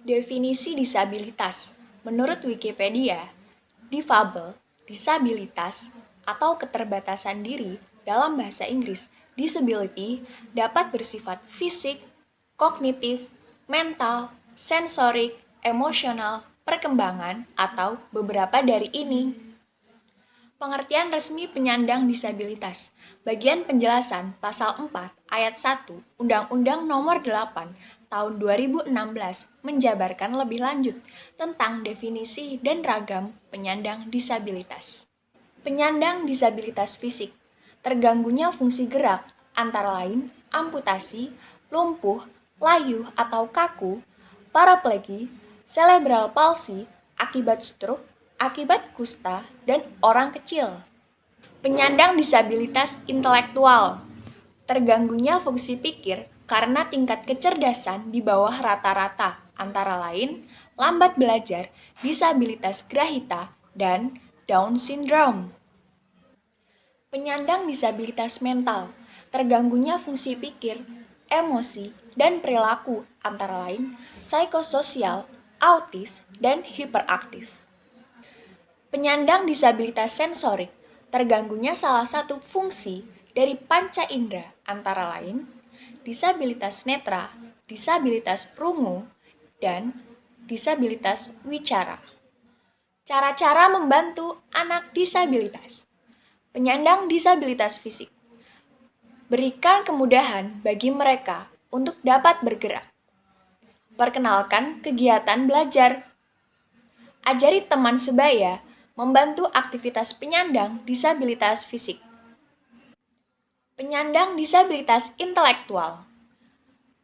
Definisi disabilitas. Menurut Wikipedia, difabel, disabilitas, atau keterbatasan diri dalam bahasa Inggris, disability dapat bersifat fisik, kognitif, mental, sensorik, emosional, perkembangan, atau beberapa dari ini. Pengertian resmi penyandang disabilitas. Bagian penjelasan Pasal 4 Ayat 1 Undang-Undang Nomor 8 Tahun 2016 menjabarkan lebih lanjut tentang definisi dan ragam penyandang disabilitas. Penyandang disabilitas fisik, terganggunya fungsi gerak, antara lain amputasi, lumpuh, layu atau kaku, paraplegi, cerebral palsy, akibat stroke, akibat kusta, dan orang kecil. Penyandang disabilitas intelektual, terganggunya fungsi pikir karena tingkat kecerdasan di bawah rata-rata, antara lain lambat belajar, disabilitas grahita, dan Down syndrome. Penyandang disabilitas mental, terganggunya fungsi pikir, emosi, dan perilaku, antara lain psikososial, autis, dan hiperaktif. Penyandang disabilitas sensorik, terganggunya salah satu fungsi dari panca indera, antara lain disabilitas netra, disabilitas rungu, dan disabilitas wicara. Cara-cara membantu anak disabilitas. Penyandang disabilitas fisik. Berikan kemudahan bagi mereka untuk dapat bergerak. Perkenalkan kegiatan belajar. Ajari teman sebaya membantu aktivitas penyandang disabilitas fisik. Penyandang disabilitas intelektual.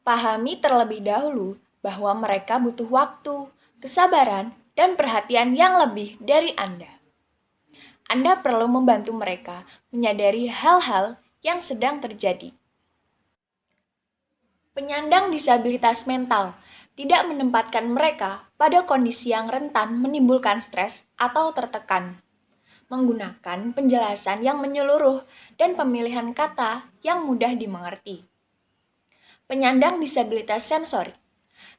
Pahami terlebih dahulu bahwa mereka butuh waktu, kesabaran, dan perhatian yang lebih dari Anda. Anda perlu membantu mereka menyadari hal-hal yang sedang terjadi. Penyandang disabilitas mental tidak menempatkan mereka pada kondisi yang rentan menimbulkan stres atau tertekan. Menggunakan penjelasan yang menyeluruh dan pemilihan kata yang mudah dimengerti. Penyandang disabilitas sensorik.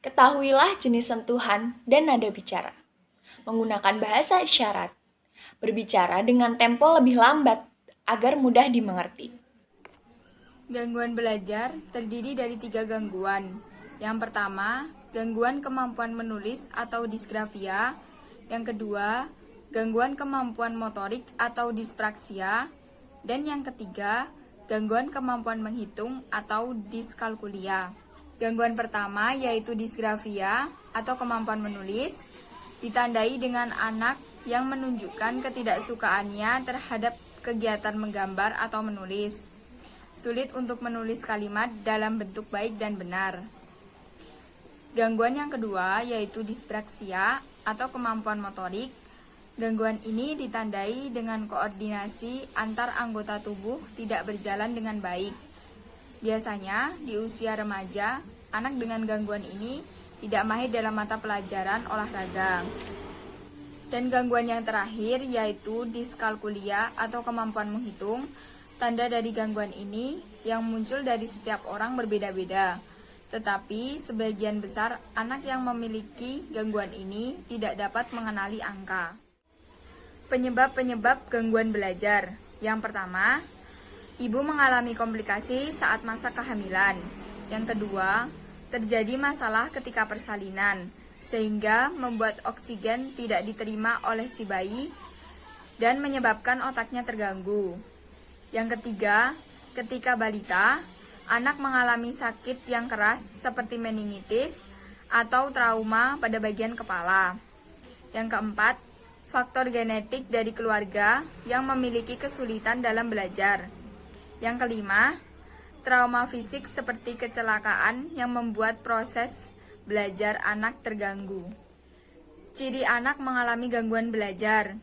Ketahuilah jenis sentuhan dan nada bicara. Menggunakan bahasa isyarat. Berbicara dengan tempo lebih lambat agar mudah dimengerti. Gangguan belajar terdiri dari 3 gangguan. Yang pertama, gangguan kemampuan menulis atau disgrafia. Yang kedua, gangguan kemampuan motorik atau dispraksia. Dan yang ketiga, gangguan kemampuan menghitung atau diskalkulia. Gangguan pertama yaitu disgrafia atau kemampuan menulis, ditandai dengan anak yang menunjukkan ketidaksukaannya terhadap kegiatan menggambar atau menulis. Sulit untuk menulis kalimat dalam bentuk baik dan benar. Gangguan yang kedua yaitu dispraksia atau kemampuan motorik. Gangguan ini ditandai dengan koordinasi antar anggota tubuh tidak berjalan dengan baik. Biasanya di usia remaja, anak dengan gangguan ini tidak mahir dalam mata pelajaran olahraga. Dan gangguan yang terakhir yaitu diskalkulia atau kemampuan menghitung. Tanda dari gangguan ini yang muncul dari setiap orang berbeda-beda. Tetapi sebagian besar anak yang memiliki gangguan ini tidak dapat mengenali angka. Penyebab-penyebab gangguan belajar. Yang pertama, ibu mengalami komplikasi saat masa kehamilan. Yang kedua, terjadi masalah ketika persalinan, sehingga membuat oksigen tidak diterima oleh si bayi dan menyebabkan otaknya terganggu. Yang ketiga, ketika balita, anak mengalami sakit yang keras seperti meningitis atau trauma pada bagian kepala. Yang keempat, faktor genetik dari keluarga yang memiliki kesulitan dalam belajar. Yang kelima, trauma fisik seperti kecelakaan yang membuat proses belajar anak terganggu. Ciri anak mengalami gangguan belajar.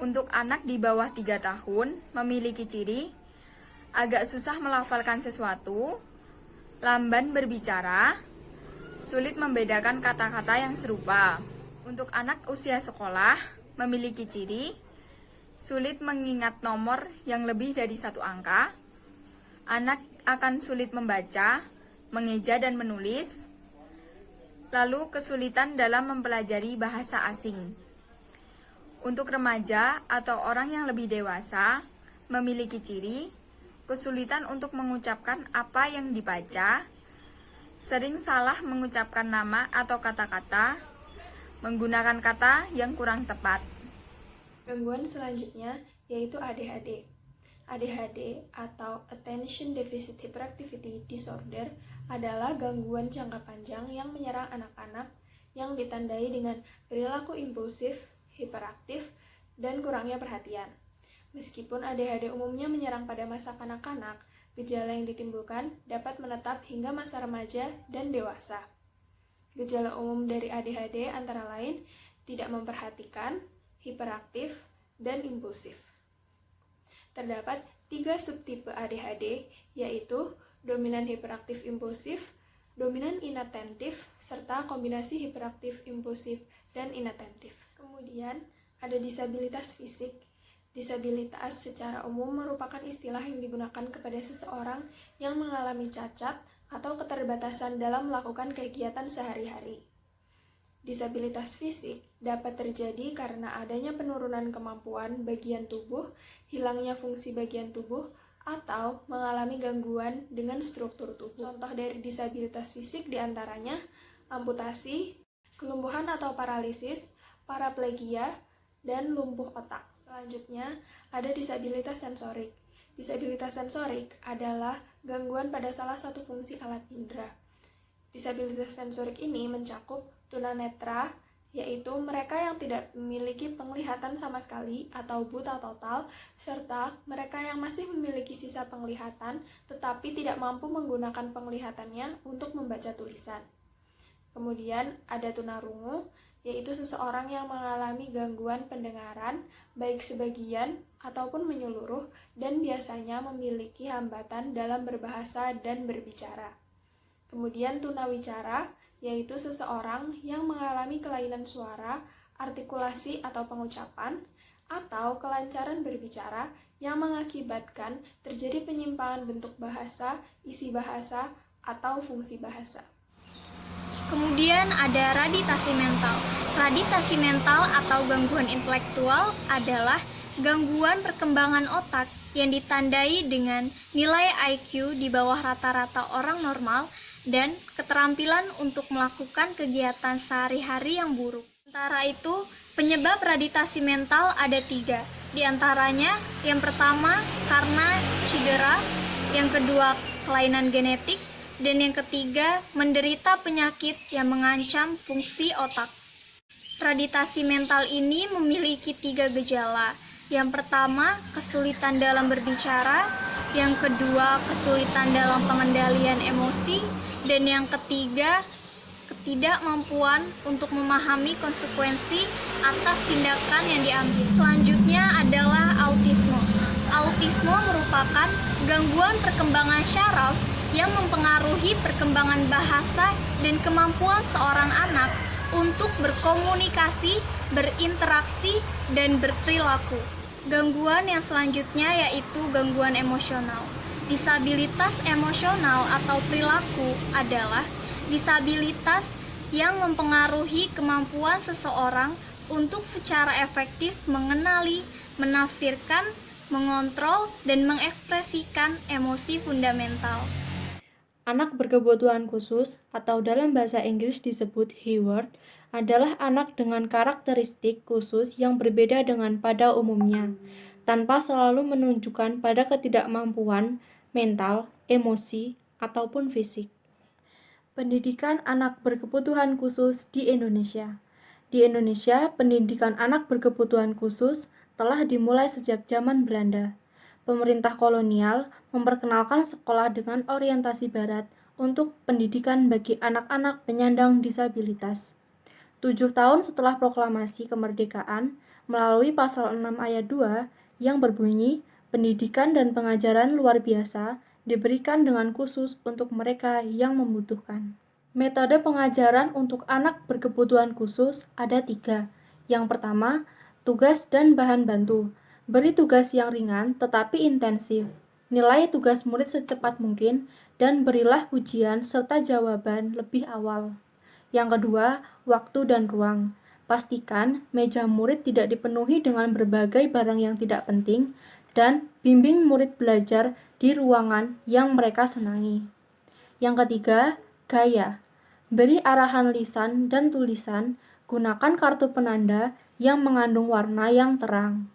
Untuk anak di bawah 3 tahun memiliki ciri agak susah melafalkan sesuatu, lamban berbicara, sulit membedakan kata-kata yang serupa. Untuk anak usia sekolah memiliki ciri sulit mengingat nomor yang lebih dari 1 angka, anak akan sulit membaca, mengeja dan menulis, Lalu, kesulitan dalam mempelajari bahasa asing. Untuk remaja atau orang yang lebih dewasa, memiliki ciri kesulitan untuk mengucapkan apa yang dibaca, sering salah mengucapkan nama atau kata-kata, menggunakan kata yang kurang tepat. Gangguan selanjutnya yaitu ADHD. ADHD atau Attention Deficit Hyperactivity Disorder adalah gangguan jangka panjang yang menyerang anak-anak yang ditandai dengan perilaku impulsif, hiperaktif, dan kurangnya perhatian. Meskipun ADHD umumnya menyerang pada masa kanak-kanak, gejala yang ditimbulkan dapat menetap hingga masa remaja dan dewasa. Gejala umum dari ADHD antara lain tidak memperhatikan, hiperaktif, dan impulsif. Terdapat 3 subtipe ADHD, yaitu dominan hiperaktif impulsif, dominan inatentif, serta kombinasi hiperaktif impulsif dan inatentif. Kemudian ada disabilitas fisik. Disabilitas secara umum merupakan istilah yang digunakan kepada seseorang yang mengalami cacat atau keterbatasan dalam melakukan kegiatan sehari-hari. Disabilitas fisik dapat terjadi karena adanya penurunan kemampuan bagian tubuh, hilangnya fungsi bagian tubuh, atau mengalami gangguan dengan struktur tubuh. Contoh dari disabilitas fisik diantaranya amputasi, kelumpuhan atau paralisis, paraplegia, dan lumpuh otak. Selanjutnya, ada disabilitas sensorik. Disabilitas sensorik adalah gangguan pada salah satu fungsi alat indera. Disabilitas sensorik ini mencakup tunanetra, yaitu mereka yang tidak memiliki penglihatan sama sekali atau buta total, serta mereka yang masih memiliki sisa penglihatan tetapi tidak mampu menggunakan penglihatannya untuk membaca tulisan. Kemudian ada tunarungu, yaitu seseorang yang mengalami gangguan pendengaran, baik sebagian ataupun menyeluruh, dan biasanya memiliki hambatan dalam berbahasa dan berbicara. Kemudian tunawicara, yaitu seseorang yang mengalami kelainan suara, artikulasi atau pengucapan, atau kelancaran berbicara yang mengakibatkan terjadi penyimpangan bentuk bahasa, isi bahasa, atau fungsi bahasa. Kemudian ada raditasi mental. Raditasi mental atau gangguan intelektual adalah gangguan perkembangan otak yang ditandai dengan nilai IQ di bawah rata-rata orang normal dan keterampilan untuk melakukan kegiatan sehari-hari yang buruk. Sementara itu, penyebab raditasi mental ada 3. Di antaranya, yang pertama karena cedera, yang kedua kelainan genetik, dan yang ketiga, menderita penyakit yang mengancam fungsi otak. Raditasi mental ini memiliki 3 gejala. Yang pertama, kesulitan dalam berbicara. Yang kedua, kesulitan dalam pengendalian emosi. Dan yang ketiga, ketidakmampuan untuk memahami konsekuensi atas tindakan yang diambil. Selanjutnya adalah autisme. Autisme merupakan gangguan perkembangan syaraf yang mempengaruhi perkembangan bahasa dan kemampuan seorang anak untuk berkomunikasi, berinteraksi, dan berperilaku. Gangguan yang selanjutnya yaitu gangguan emosional. Disabilitas emosional atau perilaku adalah disabilitas yang mempengaruhi kemampuan seseorang untuk secara efektif mengenali, menafsirkan, mengontrol, dan mengekspresikan emosi fundamental. Anak berkebutuhan khusus atau dalam bahasa Inggris disebut Hayward adalah anak dengan karakteristik khusus yang berbeda dengan pada umumnya, tanpa selalu menunjukkan pada ketidakmampuan mental, emosi, ataupun fisik. Pendidikan anak berkebutuhan khusus di Indonesia. Di Indonesia, pendidikan anak berkebutuhan khusus telah dimulai sejak zaman Belanda. Pemerintah kolonial memperkenalkan sekolah dengan orientasi barat untuk pendidikan bagi anak-anak penyandang disabilitas. 7 tahun setelah proklamasi kemerdekaan, melalui pasal 6 ayat 2 yang berbunyi, pendidikan dan pengajaran luar biasa diberikan dengan khusus untuk mereka yang membutuhkan. Metode pengajaran untuk anak berkebutuhan khusus ada 3. Yang pertama, tugas dan bahan bantu. Beri tugas yang ringan tetapi intensif. Nilai tugas murid secepat mungkin dan berilah ujian serta jawaban lebih awal. Yang kedua, waktu dan ruang. Pastikan meja murid tidak dipenuhi dengan berbagai barang yang tidak penting dan bimbing murid belajar di ruangan yang mereka senangi. Yang ketiga, gaya. Beri arahan lisan dan tulisan, gunakan kartu penanda yang mengandung warna yang terang.